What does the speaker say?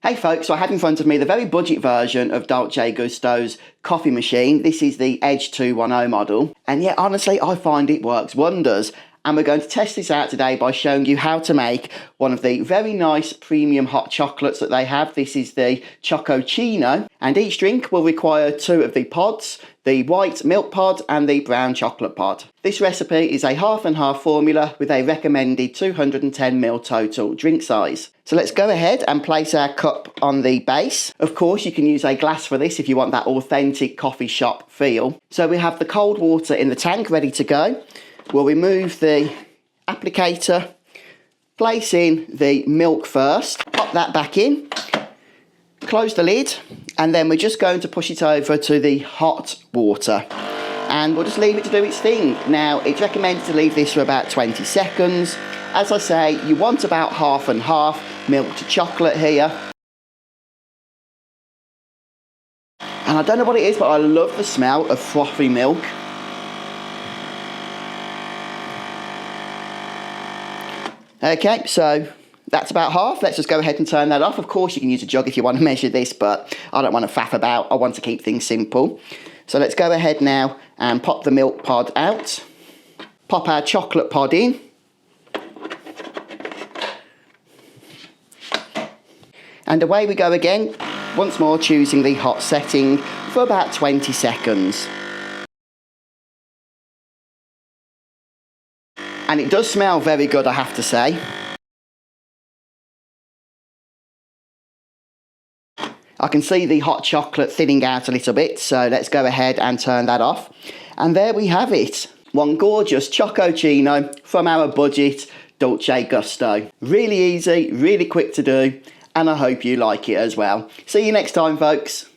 Hey folks, so I have in front of me the very budget version of Dolce Gusto's coffee machine. This is the EDG210 model. And yeah, honestly, I find it works wonders. And we're going to test this out today by showing you how to make one of the very nice premium hot chocolates that they have. This is the Chococino, and each drink will require 2 of the pods, the white milk pod and the brown chocolate pod. This recipe is a half and half formula with a recommended 210ml total drink size. So let's go ahead and place our cup on the base. Of course, you can use a glass for this if you want that authentic coffee shop feel. So we have the cold water in the tank ready to go. We'll remove the applicator, place in the milk first, pop that back in, close the lid, and then we're just going to push it over to the hot water. And we'll just leave it to do its thing. Now, it's recommended to leave this for about 20 seconds. As I say, you want about half and half milk to chocolate here. And I don't know what it is, but I love the smell of frothy milk. Okay, so that's about half. Let's just go ahead and turn that off. Of course, you can use a jug if you want to measure this, but I don't want to faff about. I want to keep things simple. So let's go ahead now and pop the milk pod out. Pop our chocolate pod in. And away we go again, once more choosing the hot setting for about 20 seconds. And it does smell very good, I have to say. I can see the hot chocolate thinning out a little bit, so let's go ahead and turn that off. And there we have it. One gorgeous Chococino from our budget Dolce Gusto. Really easy, really quick to do, and I hope you like it as well. See you next time, folks.